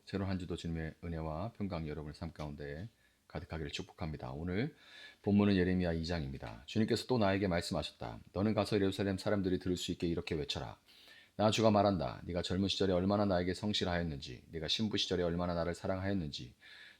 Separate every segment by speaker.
Speaker 1: 새로운 한 주도 주님의 은혜와 평강이 여러분의 삶 가운데 가득하기를 축복합니다. 오늘 본문은 예레미야 2장입니다. 주님께서 또 나에게 말씀하셨다. 너는 가서 예루살렘 사람들이 들을 수 있게 이렇게 외쳐라. 나 주가 말한다. 네가 젊은 시절에 얼마나 나에게 성실하였는지, 네가 신부 시절에 얼마나 나를 사랑하였는지,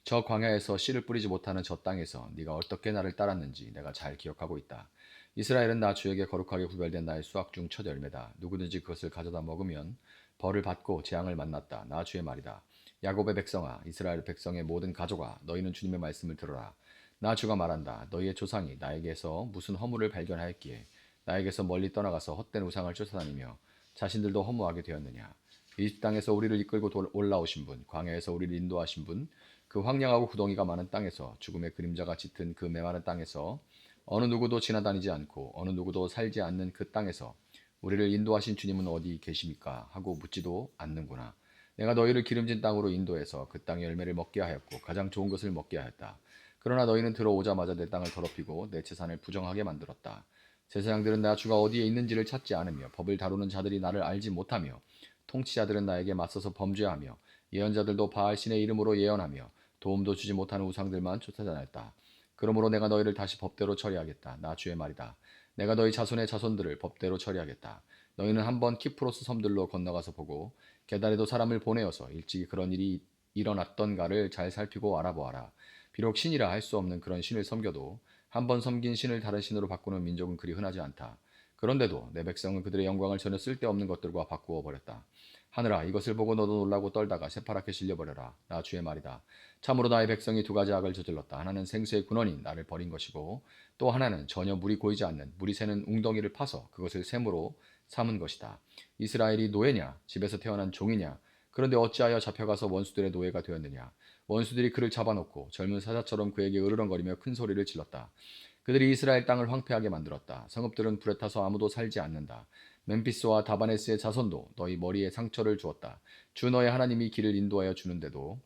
Speaker 1: 저 광야에서 씨를 뿌리지 못하는 저 땅에서 네가 어떻게 나를 따랐는지 내가 잘 기억하고 있다. 이스라엘은 나 주에게 거룩하게 구별된 나의 수확 중 첫 열매다. 누구든지 그것을 가져다 먹으면 벌을 받고 재앙을 만났다. 나 주의 말이다. 야곱의 백성아, 이스라엘 백성의 모든 가족아, 너희는 주님의 말씀을 들어라. 나 주가 말한다. 너희의 조상이 나에게서 무슨 허물을 발견하였기에 나에게서 멀리 떠나가서 헛된 우상을 쫓아다니며 자신들도 허무하게 되었느냐. 이 땅에서 우리를 이끌고 올라오신 분, 광야에서 우리를 인도하신 분, 그 황량하고 구덩이가 많은 땅에서 죽음의 그림자가 짙은 그 메마른 땅에서 어느 누구도 지나다니지 않고 어느 누구도 살지 않는 그 땅에서 우리를 인도하신 주님은 어디 계십니까? 하고 묻지도 않는구나. 내가 너희를 기름진 땅으로 인도해서 그 땅의 열매를 먹게 하였고 가장 좋은 것을 먹게 하였다. 그러나 너희는 들어오자마자 내 땅을 더럽히고 내 재산을 부정하게 만들었다. 제사장들은 나 주가 어디에 있는지를 찾지 않으며 법을 다루는 자들이 나를 알지 못하며 통치자들은 나에게 맞서서 범죄하며 예언자들도 바알 신의 이름으로 예언하며 도움도 주지 못하는 우상들만 쫓아다녔다. 그러므로 내가 너희를 다시 법대로 처리하겠다. 나 주의 말이다. 내가 너희 자손의 자손들을 법대로 처리하겠다. 너희는 한번 키프로스 섬들로 건너가서 보고 게달에도 사람을 보내어서 일찍이 그런 일이 일어났던가를 잘 살피고 알아보아라. 비록 신이라 할 수 없는 그런 신을 섬겨도 한번 섬긴 신을 다른 신으로 바꾸는 민족은 그리 흔하지 않다. 그런데도 내 백성은 그들의 영광을 전혀 쓸데없는 것들과 바꾸어 버렸다. 하늘아, 이것을 보고 너도 놀라고 떨다가 새파랗게 질려버려라. 나 주의 말이다. 참으로 나의 백성이 두 가지 악을 저질렀다. 하나는 생수의 근원인 나를 버린 것이고 또 하나는 전혀 물이 고이지 않는 물이 새는 웅덩이를 파서 그것을 샘으로 삼은 것이다. 이스라엘이 노예냐? 집에서 태어난 종이냐? 그런데 어찌하여 잡혀가서 원수들의 노예가 되었느냐? 원수들이 그를 잡아놓고 젊은 사자처럼 그에게 으르렁거리며 큰 소리를 질렀다. 그들이 이스라엘 땅을 황폐하게 만들었다. 성읍들은 불에 타서 아무도 살지 않는다. 멤피스와 다바네스의 자손도 너희 머리에 상처를 주었다. 주 너의 하나님이 길을 인도하여 주는데도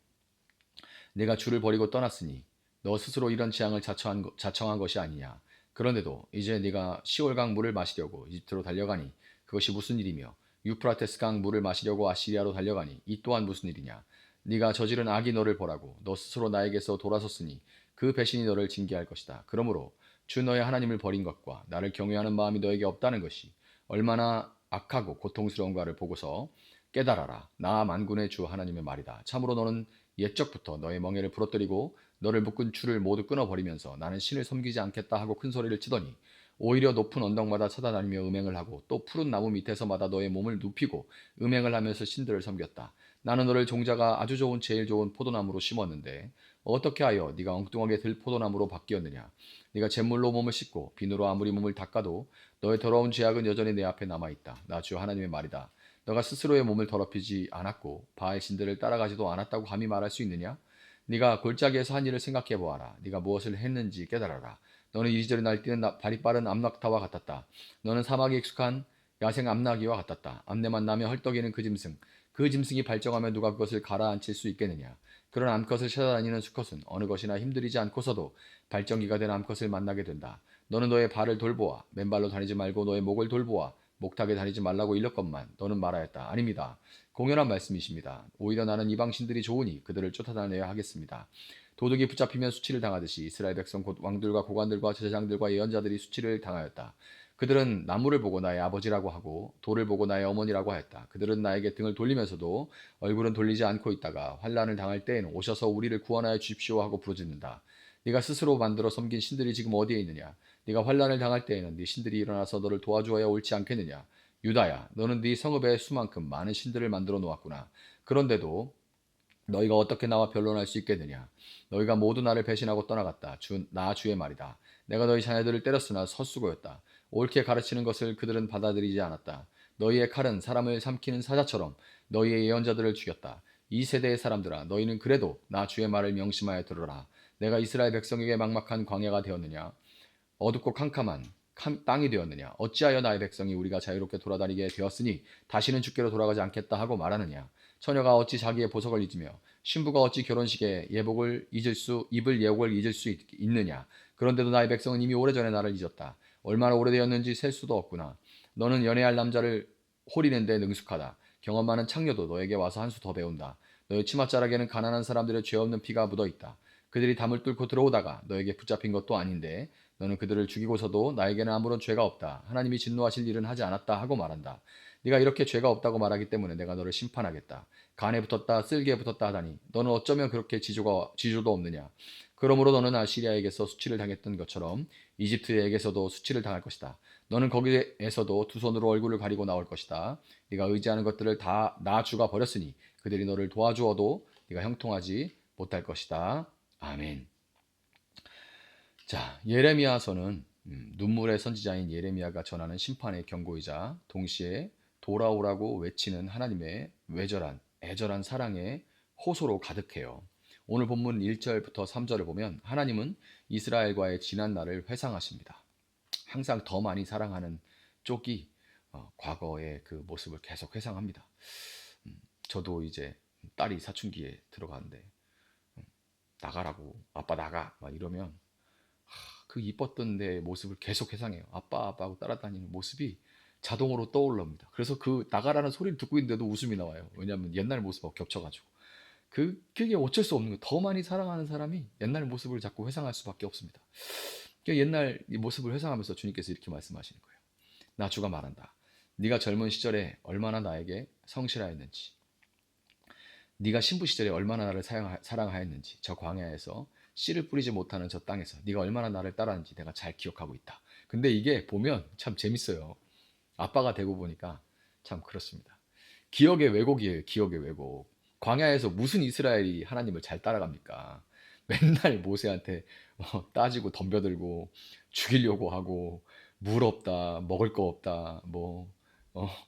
Speaker 1: 내가 주를 버리고 떠났으니 너 스스로 이런 재앙을 자청한 것이 아니냐. 그런데도 이제 네가 시올강 물을 마시려고 이집트로 달려가니 그것이 무슨 일이며 유프라테스 강 물을 마시려고 아시리아로 달려가니 이 또한 무슨 일이냐. 네가 저지른 악이 너를 보라고 너 스스로 나에게서 돌아섰으니 그 배신이 너를 징계할 것이다. 그러므로 주 너의 하나님을 버린 것과 나를 경외하는 마음이 너에게 없다는 것이 얼마나 악하고 고통스러운가를 보고서 깨달아라. 나 만군의 주 하나님의 말이다. 참으로 너는 옛적부터 너의 멍에를 부러뜨리고 너를 묶은 줄을 모두 끊어버리면서 나는 신을 섬기지 않겠다 하고 큰 소리를 치더니 오히려 높은 언덕마다 찾아다니며 음행을 하고 또 푸른 나무 밑에서마다 너의 몸을 눕히고 음행을 하면서 신들을 섬겼다. 나는 너를 종자가 아주 좋은 제일 좋은 포도나무로 심었는데 어떻게 하여 네가 엉뚱하게 들 포도나무로 바뀌었느냐. 네가 잿물로 몸을 씻고 비누로 아무리 몸을 닦아도 너의 더러운 죄악은 여전히 내 앞에 남아있다. 나 주 하나님의 말이다. 너가 스스로의 몸을 더럽히지 않았고 바알 신들을 따라가지도 않았다고 감히 말할 수 있느냐? 네가 골짜기에서 한 일을 생각해 보아라. 네가 무엇을 했는지 깨달아라. 너는 이리저리 날뛰는 발이 빠른 암낙타와 같았다. 너는 사막에 익숙한 야생 암나귀와 같았다. 암내만 나며 헐떡이는 그 짐승. 그 짐승이 발정하면 누가 그것을 가라앉힐 수 있겠느냐? 그런 암컷을 찾아다니는 수컷은 어느 것이나 힘들이지 않고서도 발정기가 된 암컷을 만나게 된다. 너는 너의 발을 돌보아. 맨발로 다니지 말고 너의 목을 돌보아. 목탁에 다니지 말라고 일렀건만 너는 말하였다. 아닙니다. 공연한 말씀이십니다. 오히려 나는 이방신들이 좋으니 그들을 쫓아다녀야 하겠습니다. 도둑이 붙잡히면 수치를 당하듯이 이스라엘 백성 곧 왕들과 고관들과 제사장들과 예언자들이 수치를 당하였다. 그들은 나무를 보고 나의 아버지라고 하고 돌을 보고 나의 어머니라고 하였다. 그들은 나에게 등을 돌리면서도 얼굴은 돌리지 않고 있다가 환난을 당할 때에는 오셔서 우리를 구원하여 주십시오 하고 부르짖는다. 네가 스스로 만들어 섬긴 신들이 지금 어디에 있느냐? 네가 환난을 당할 때에는 네 신들이 일어나서 너를 도와주어야 옳지 않겠느냐? 유다야, 너는 네 성읍에 수만큼 많은 신들을 만들어 놓았구나. 그런데도 너희가 어떻게 나와 변론할 수 있겠느냐? 너희가 모두 나를 배신하고 떠나갔다. 나 주의 말이다. 내가 너희 자녀들을 때렸으나 헛수고였다. 옳게 가르치는 것을 그들은 받아들이지 않았다. 너희의 칼은 사람을 삼키는 사자처럼 너희의 예언자들을 죽였다. 이 세대의 사람들아, 너희는 그래도 나 주의 말을 명심하여 들으라. 내가 이스라엘 백성에게 막막한 광야가 되었느냐? 어둡고 캄캄한 땅이 되었느냐? 어찌하여 나의 백성이 우리가 자유롭게 돌아다니게 되었으니 다시는 주께로 돌아가지 않겠다 하고 말하느냐? 처녀가 어찌 자기의 보석을 잊으며 신부가 어찌 결혼식에 입을 예복을 잊을 수 있느냐? 그런데도 나의 백성은 이미 오래전에 나를 잊었다. 얼마나 오래되었는지 셀 수도 없구나. 너는 연애할 남자를 호리는데 능숙하다. 경험 많은 창녀도 너에게 와서 한 수 더 배운다. 너의 치맛자락에는 가난한 사람들의 죄 없는 피가 묻어 있다. 그들이 담을 뚫고 들어오다가 너에게 붙잡힌 것도 아닌데 너는 그들을 죽이고서도 나에게는 아무런 죄가 없다. 하나님이 진노하실 일은 하지 않았다 하고 말한다. 네가 이렇게 죄가 없다고 말하기 때문에 내가 너를 심판하겠다. 간에 붙었다 쓸개에 붙었다 하다니 너는 어쩌면 그렇게 지조도 없느냐. 그러므로 너는 아시리아에게서 수치를 당했던 것처럼 이집트에게서도 수치를 당할 것이다. 너는 거기에서도 두 손으로 얼굴을 가리고 나올 것이다. 네가 의지하는 것들을 다 나 주가 버렸으니 그들이 너를 도와주어도 네가 형통하지 못할 것이다. 아멘. 자, 예레미야서는 눈물의 선지자인 예레미야가 전하는 심판의 경고이자 동시에 돌아오라고 외치는 하나님의 애절한 사랑의 호소로 가득해요. 오늘 본문 1절부터 3절을 보면 하나님은 이스라엘과의 지난 날을 회상하십니다. 항상 더 많이 사랑하는 쪽이 과거의 그 모습을 계속 회상합니다. 저도 이제 딸이 사춘기에 들어가는데 나가라고 아빠 나가 막 이러면 그 이뻤던 내 모습을 계속 회상해요. 아빠 아빠하고 따라다니는 모습이 자동으로 떠올릅니다. 그래서 그 나가라는 소리를 듣고 있는데도 웃음이 나와요. 왜냐하면 옛날 모습하고 겹쳐가지고 그게 어쩔 수 없는 거예요. 더 많이 사랑하는 사람이 옛날 모습을 자꾸 회상할 수밖에 없습니다. 그러니까 옛날 이 모습을 회상하면서 주님께서 이렇게 말씀하시는 거예요. 나 주가 말한다. 네가 젊은 시절에 얼마나 나에게 성실하였는지, 네가 신부 시절에 얼마나 나를 사랑하였는지, 저 광야에서 씨를 뿌리지 못하는 저 땅에서 네가 얼마나 나를 따랐는지 내가 잘 기억하고 있다. 근데 이게 보면 참 재밌어요. 아빠가 되고 보니까 참 그렇습니다. 기억의 왜곡이에요. 기억의 왜곡. 광야에서 무슨 이스라엘이 하나님을 잘 따라갑니까? 맨날 모세한테 따지고 덤벼들고 죽이려고 하고 물 없다, 먹을 거 없다, 뭐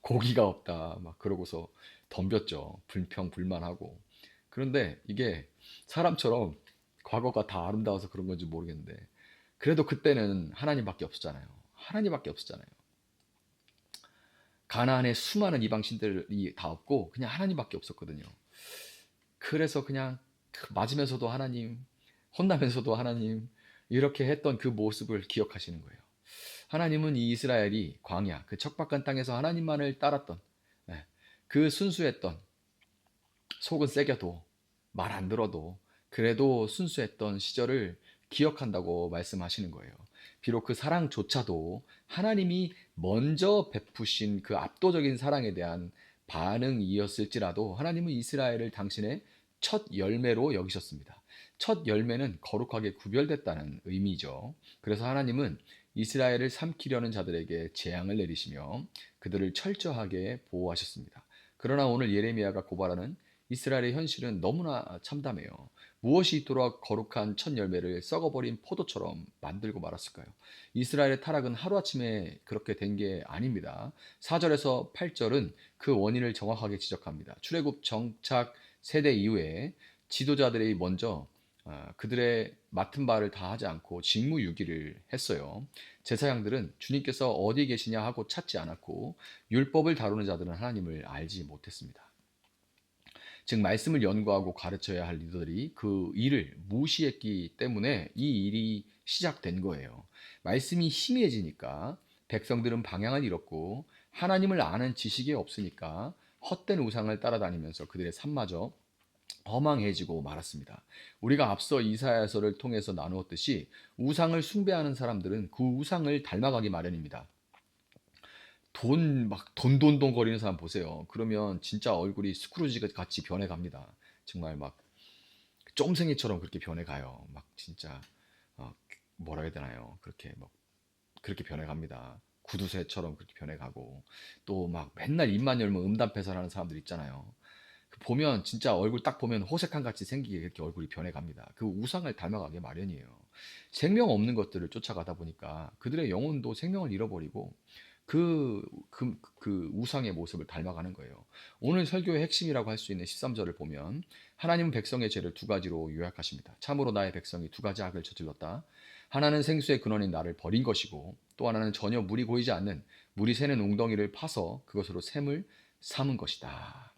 Speaker 1: 고기가 없다, 막 그러고서 덤볐죠. 불평불만하고. 그런데 이게 사람처럼 과거가 다 아름다워서 그런 건지 모르겠는데 그래도 그때는 하나님밖에 없었잖아요. 하나님밖에 없었잖아요. 가나안에 수많은 이방신들이 다 없고 그냥 하나님밖에 없었거든요. 그래서 그냥 맞으면서도 하나님, 혼나면서도 하나님 이렇게 했던 그 모습을 기억하시는 거예요. 하나님은 이 이스라엘이 광야, 그 척박한 땅에서 하나님만을 따랐던 그 순수했던 속은 새겨도 말 안 들어도 그래도 순수했던 시절을 기억한다고 말씀하시는 거예요. 비록 그 사랑조차도 하나님이 먼저 베푸신 그 압도적인 사랑에 대한 반응이었을지라도 하나님은 이스라엘을 당신의 첫 열매로 여기셨습니다. 첫 열매는 거룩하게 구별됐다는 의미죠. 그래서 하나님은 이스라엘을 삼키려는 자들에게 재앙을 내리시며 그들을 철저하게 보호하셨습니다. 그러나 오늘 예레미야가 고발하는 이스라엘의 현실은 너무나 참담해요. 무엇이 이토록 거룩한 첫 열매를 썩어버린 포도처럼 만들고 말았을까요? 이스라엘의 타락은 하루아침에 그렇게 된 게 아닙니다. 4절에서 8절은 그 원인을 정확하게 지적합니다. 출애굽 정착 세대 이후에 지도자들이 먼저 그들의 맡은 바를 다 하지 않고 직무유기를 했어요. 제사장들은 주님께서 어디 계시냐 하고 찾지 않았고 율법을 다루는 자들은 하나님을 알지 못했습니다. 즉 말씀을 연구하고 가르쳐야 할 리더들이 그 일을 무시했기 때문에 이 일이 시작된 거예요. 말씀이 희미해지니까 백성들은 방향을 잃었고 하나님을 아는 지식이 없으니까 헛된 우상을 따라다니면서 그들의 삶마저 허망해지고 말았습니다. 우리가 앞서 이사야서를 통해서 나누었듯이 우상을 숭배하는 사람들은 그 우상을 닮아가기 마련입니다. 돈돈돈 거리는 사람 보세요. 그러면 진짜 얼굴이 스크루지 같이 변해갑니다. 정말 막 쫌생이처럼 그렇게 변해가요. 막 진짜 어, 뭐라 해야 되나요? 그렇게 변해갑니다. 구두쇠처럼 그렇게 변해가고 또 막 맨날 입만 열면 음담패설하는 사람들 있잖아요. 보면 진짜 얼굴 딱 보면 호색한 같이 생기게 그렇게 얼굴이 변해갑니다. 그 우상을 닮아가게 마련이에요. 생명 없는 것들을 쫓아가다 보니까 그들의 영혼도 생명을 잃어버리고 그 우상의 모습을 닮아가는 거예요. 오늘 설교의 핵심이라고 할 수 있는 13절을 보면 하나님은 백성의 죄를 두 가지로 요약하십니다. 참으로 나의 백성이 두 가지 악을 저질렀다. 하나는 생수의 근원인 나를 버린 것이고 또 하나는 전혀 물이 고이지 않는 물이 새는 웅덩이를 파서 그것으로 샘을 삼은 것이다.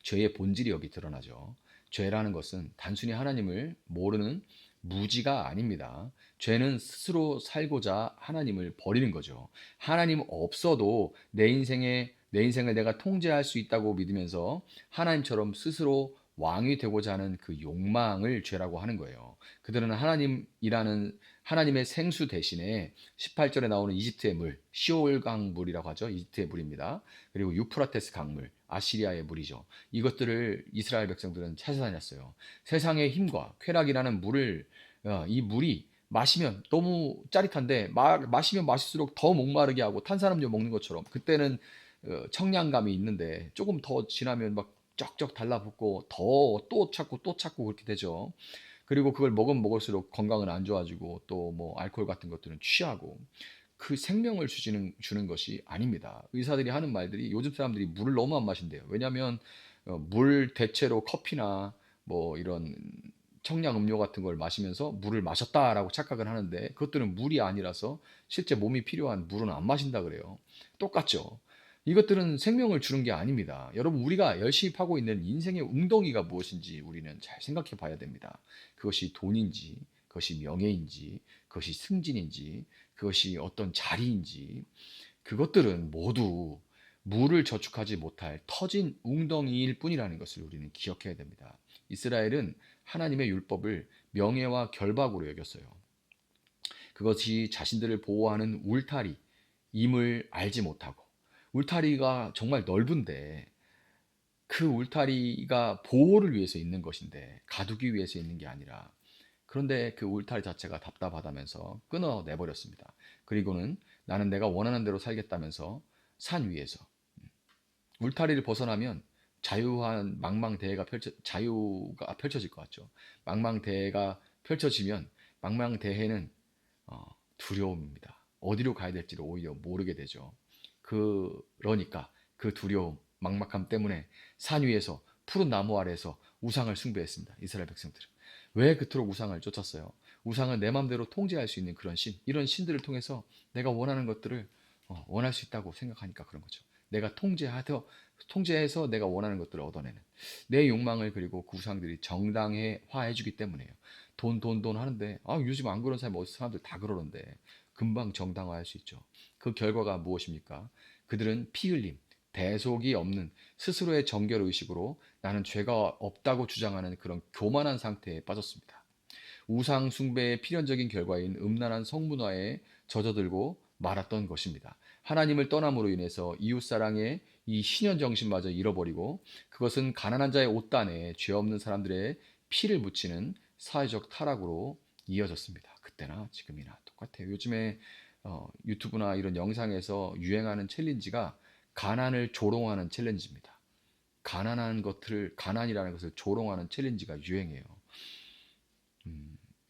Speaker 1: 죄의 본질이 여기 드러나죠. 죄라는 것은 단순히 하나님을 모르는 무지가 아닙니다. 죄는 스스로 살고자 하나님을 버리는 거죠. 하나님 없어도 내 인생에 내 인생을 내가 통제할 수 있다고 믿으면서 하나님처럼 스스로 왕이 되고자 하는 그 욕망을 죄라고 하는 거예요. 그들은 하나님의 생수 대신에 18절에 나오는 이집트의 물, 시올 강물이라고 하죠. 이집트의 물입니다. 그리고 유프라테스 강물, 아시리아의 물이죠. 이것들을 이스라엘 백성들은 찾아다녔어요. 세상의 힘과 쾌락이라는 이 물이 마시면 너무 짜릿한데 마시면 마실수록 더 목마르게 하고 탄산음료 먹는 것처럼 그때는 청량감이 있는데 조금 더 지나면 막 쩍쩍 달라붙고 더 또 찾고 또 찾고 그렇게 되죠. 그리고 그걸 먹으면 먹을수록 건강은 안 좋아지고 또 뭐 알코올 같은 것들은 취하고 그 생명을 주는 것이 아닙니다. 의사들이 하는 말들이 요즘 사람들이 물을 너무 안 마신대요. 왜냐하면 물 대체로 커피나 뭐 이런 청량 음료 같은 걸 마시면서 물을 마셨다라고 착각을 하는데 그것들은 물이 아니라서 실제 몸이 필요한 물은 안 마신다 그래요. 똑같죠. 이것들은 생명을 주는 게 아닙니다. 여러분, 우리가 열심히 파고 있는 인생의 웅덩이가 무엇인지 우리는 잘 생각해 봐야 됩니다. 그것이 돈인지, 그것이 명예인지, 그것이 승진인지, 그것이 어떤 자리인지, 그것들은 모두 물을 저축하지 못할 터진 웅덩이일 뿐이라는 것을 우리는 기억해야 됩니다. 이스라엘은 하나님의 율법을 명예와 결박으로 여겼어요. 그것이 자신들을 보호하는 울타리임을 알지 못하고, 울타리가 정말 넓은데 그 울타리가 보호를 위해서 있는 것인데 가두기 위해서 있는 게 아니라, 그런데 그 울타리 자체가 답답하다면서 끊어내버렸습니다. 그리고는 나는 내가 원하는 대로 살겠다면서 산 위에서 울타리를 벗어나면 자유가 펼쳐질 것 같죠. 망망대해가 펼쳐지면 망망대해는 두려움입니다. 어디로 가야 될지를 오히려 모르게 되죠. 그러니까 그 두려움, 막막함 때문에 산 위에서 푸른 나무 아래에서 우상을 숭배했습니다. 이스라엘 백성들은. 왜 그토록 우상을 쫓았어요? 우상은 내 마음대로 통제할 수 있는 그런 이런 신들을 통해서 내가 원하는 것들을 원할 수 있다고 생각하니까 그런 거죠. 내가 통제해서 내가 원하는 것들을 얻어내는 내 욕망을, 그리고 그 우상들이 정당화해주기 때문에요. 돈 하는데 요즘 안 그런 사람이 어디서, 사람들 다 그러는데 금방 정당화할 수 있죠. 그 결과가 무엇입니까? 그들은 피 흘림, 대속이 없는 스스로의 정결 의식으로 나는 죄가 없다고 주장하는 그런 교만한 상태에 빠졌습니다. 우상 숭배의 필연적인 결과인 음란한 성문화에 젖어들고 말았던 것입니다. 하나님을 떠남으로 인해서 이웃사랑의 이 신현 정신마저 잃어버리고, 그것은 가난한 자의 옷단에 죄 없는 사람들의 피를 묻히는 사회적 타락으로 이어졌습니다. 그때나 지금이나 똑같아요. 요즘에 유튜브나 이런 영상에서 유행하는 챌린지가 가난을 조롱하는 챌린지입니다. 가난이라는 것을 조롱하는 챌린지가 유행해요.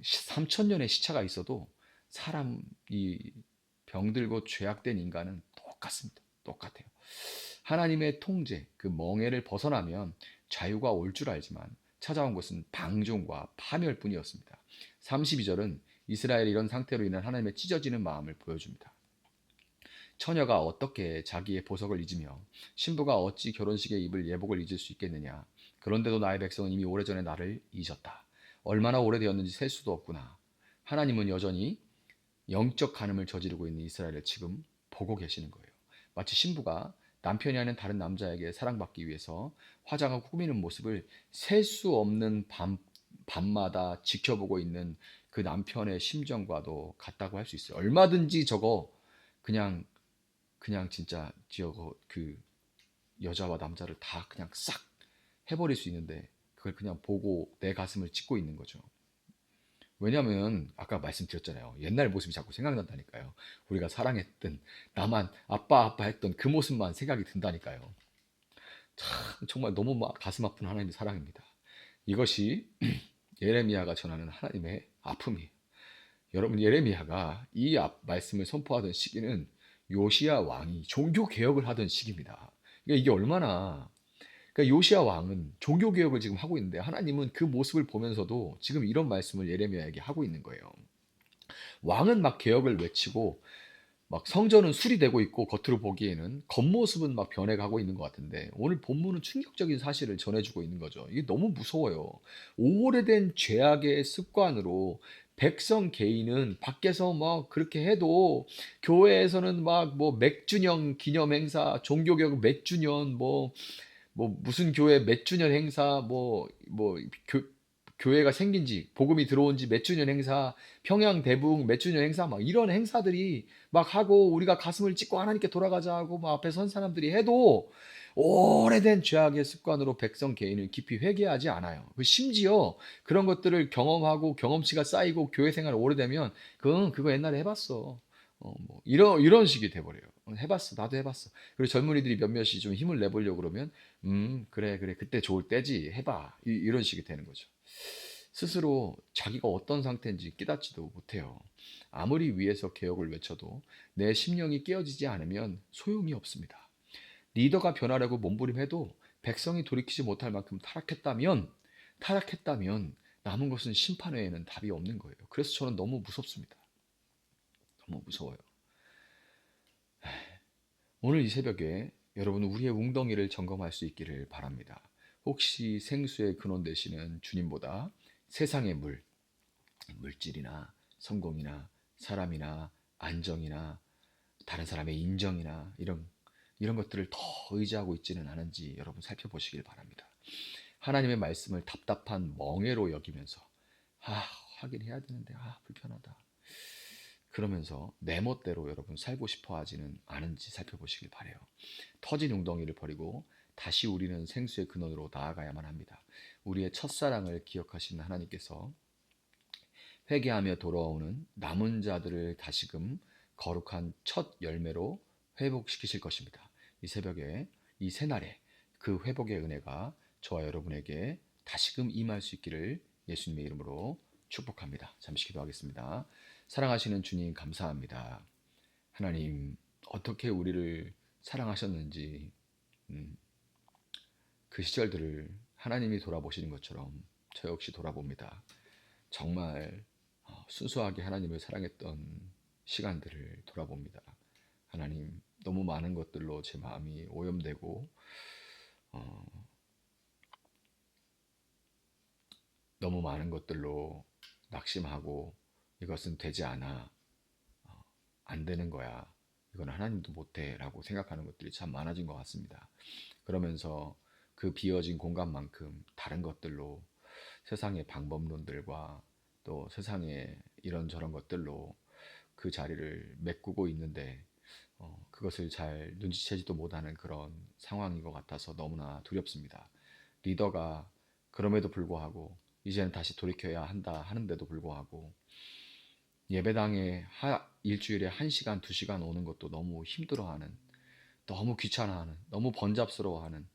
Speaker 1: 3천년의 시차가 있어도 이 병들고 죄악된 인간은 똑같습니다. 똑같아요. 하나님의 통제, 그 멍에를 벗어나면 자유가 올 줄 알지만 찾아온 것은 방종과 파멸뿐이었습니다. 32절은 이스라엘이 이런 상태로 인한 하나님의 찢어지는 마음을 보여줍니다. 처녀가 어떻게 자기의 보석을 잊으며 신부가 어찌 결혼식에 입을 예복을 잊을 수 있겠느냐. 그런데도 나의 백성은 이미 오래전에 나를 잊었다. 얼마나 오래되었는지 셀 수도 없구나. 하나님은 여전히 영적 간음을 저지르고 있는 이스라엘을 지금 보고 계시는 거예요. 마치 신부가 남편이 아닌 다른 남자에게 사랑받기 위해서 화장하고 꾸미는 모습을 셀 수 없는 밤마다 지켜보고 있는 그 남편의 심정과도 같다고 할 수 있어요. 얼마든지 저거 그냥 진짜 그 여자와 남자를 다 그냥 싹 해버릴 수 있는데 그걸 그냥 보고 내 가슴을 찢고 있는 거죠. 왜냐면 아까 말씀드렸잖아요. 옛날 모습이 자꾸 생각난다니까요. 우리가 사랑했던, 나만 아빠 했던 그 모습만 생각이 든다니까요. 참 정말 너무 가슴 아픈 하나님의 사랑입니다. 이것이 예레미야가 전하는 하나님의 아픔이에요. 여러분, 예레미야가 이 말씀을 선포하던 시기는 요시야 왕이 종교 개혁을 하던 시기입니다. 그러니까 이게 얼마나, 그러니까 요시야 왕은 종교 개혁을 지금 하고 있는데 하나님은 그 모습을 보면서도 지금 이런 말씀을 예레미야에게 하고 있는 거예요. 왕은 막 개혁을 외치고 막 성전은 수리되고 있고 겉으로 보기에는 겉모습은 막 변해가고 있는 것 같은데, 오늘 본문은 충격적인 사실을 전해주고 있는 거죠. 이게 너무 무서워요. 오래된 죄악의 습관으로 백성 개인은 밖에서 뭐 그렇게 해도 교회에서는 막 뭐 맥주년 기념 행사, 종교개혁 몇 주년, 뭐 무슨 교회 몇 주년 행사, 교회가 생긴 지, 복음이 들어온 지 몇 주년 행사, 평양 대북 몇 주년 행사, 막 이런 행사들이 막 하고 우리가 가슴을 찢고 하나님께 돌아가자 하고 막 앞에 선 사람들이 해도 오래된 죄악의 습관으로 백성 개인을 깊이 회개하지 않아요. 심지어 그런 것들을 경험하고 경험치가 쌓이고 교회 생활 오래되면 그거 옛날에 해봤어. 뭐 이런 식이 돼버려요. 해봤어, 나도 해봤어. 그리고 젊은이들이 몇몇이 좀 힘을 내보려고 그러면 그래, 그래, 그때 좋을 때지, 해봐. 이런 식이 되는 거죠. 스스로 자기가 어떤 상태인지 깨닫지도 못해요. 아무리 위에서 개혁을 외쳐도 내 심령이 깨어지지 않으면 소용이 없습니다. 리더가 변하려고 몸부림해도 백성이 돌이키지 못할 만큼 타락했다면 남은 것은 심판 외에는 답이 없는 거예요. 그래서 저는 너무 무섭습니다. 너무 무서워요. 오늘 이 새벽에 여러분은 우리의 웅덩이를 점검할 수 있기를 바랍니다. 혹시 생수의 근원 되시는 주님보다 세상의 물질이나 성공이나 사람이나 안정이나 다른 사람의 인정이나 이런 것들을 더 의지하고 있지는 않은지 여러분 살펴보시길 바랍니다. 하나님의 말씀을 답답한 멍해로 여기면서 하긴 해야 되는데 불편하다. 그러면서 내 멋대로 여러분 살고 싶어 하지는 않은지 살펴보시길 바래요. 터진 웅덩이를 버리고 다시 우리는 생수의 근원으로 나아가야만 합니다. 우리의 첫사랑을 기억하시는 하나님께서 회개하며 돌아오는 남은 자들을 다시금 거룩한 첫 열매로 회복시키실 것입니다. 이 새벽에 이 새날에 그 회복의 은혜가 저와 여러분에게 다시금 임할 수 있기를 예수님의 이름으로 축복합니다. 잠시 기도하겠습니다. 사랑하시는 주님 감사합니다. 하나님 어떻게 우리를 사랑하셨는지 그 시절들을 하나님이 돌아보시는 것처럼 저 역시 돌아봅니다. 정말 순수하게 하나님을 사랑했던 시간들을 돌아봅니다. 하나님 너무 많은 것들로 제 마음이 오염되고 어, 너무 많은 것들로 낙심하고 이것은 되지 않아, 안 되는 거야, 이건 하나님도 못해 라고 생각하는 것들이 참 많아진 것 같습니다. 그러면서 그 비어진 공간만큼 다른 것들로 세상의 방법론들과 또 세상의 이런저런 것들로 그 자리를 메꾸고 있는데 그것을 잘 눈치채지도 못하는 그런 상황인 것 같아서 너무나 두렵습니다. 리더가 그럼에도 불구하고 이제는 다시 돌이켜야 한다 하는데도 불구하고 예배당에 일주일에 1시간, 2시간 오는 것도 너무 힘들어하는, 너무 귀찮아하는, 너무 번잡스러워하는,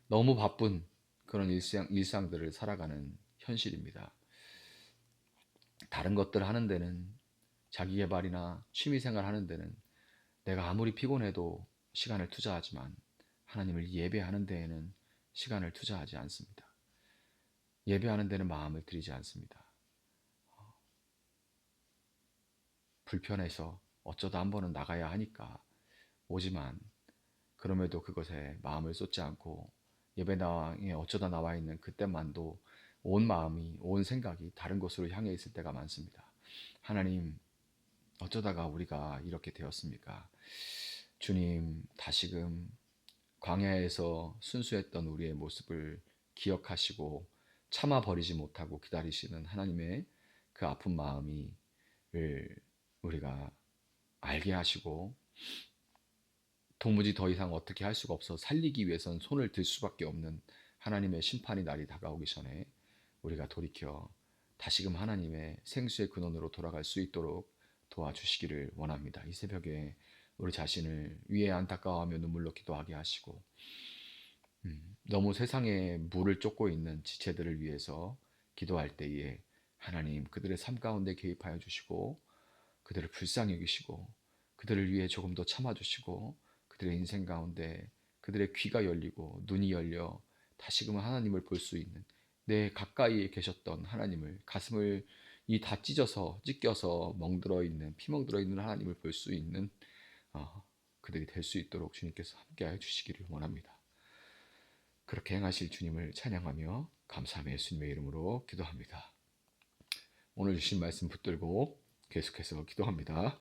Speaker 1: 너무 바쁜 그런 일상들을 살아가는 현실입니다. 다른 것들 하는 데는, 자기 개발이나 취미 생활 하는 데는 내가 아무리 피곤해도 시간을 투자하지만 하나님을 예배하는 데에는 시간을 투자하지 않습니다. 예배하는 데는 마음을 들이지 않습니다. 불편해서 어쩌다 한 번은 나가야 하니까 오지만 그럼에도 그것에 마음을 쏟지 않고 예배당에 어쩌다 나와 있는 그때만도 온 마음이, 온 생각이 다른 곳으로 향해 있을 때가 많습니다. 하나님, 어쩌다가 우리가 이렇게 되었습니까? 주님, 다시금 광야에서 순수했던 우리의 모습을 기억하시고 참아버리지 못하고 기다리시는 하나님의 그 아픈 마음을 우리가 알게 하시고 도무지 더 이상 어떻게 할 수가 없어 살리기 위해선 손을 들 수밖에 없는 하나님의 심판의 날이 다가오기 전에 우리가 돌이켜 다시금 하나님의 생수의 근원으로 돌아갈 수 있도록 도와주시기를 원합니다. 이 새벽에 우리 자신을 위에 안타까워하며 눈물로 기도하게 하시고 너무 세상에 물을 쫓고 있는 지체들을 위해서 기도할 때에 하나님 그들의 삶 가운데 개입하여 주시고 그들을 불쌍히 여기시고 그들을 위해 조금 더 참아주시고 그들의 인생 가운데 그들의 귀가 열리고 눈이 열려 다시금 하나님을 볼 수 있는, 내 가까이에 계셨던 하나님을, 가슴을 다 찢겨서 멍들어 있는, 피멍들어 있는 하나님을 볼 수 있는 그들이 될 수 있도록 주님께서 함께하여 주시기를 원합니다. 그렇게 행하실 주님을 찬양하며 감사하며 예수님의 이름으로 기도합니다. 오늘 주신 말씀 붙들고 계속해서 기도합니다.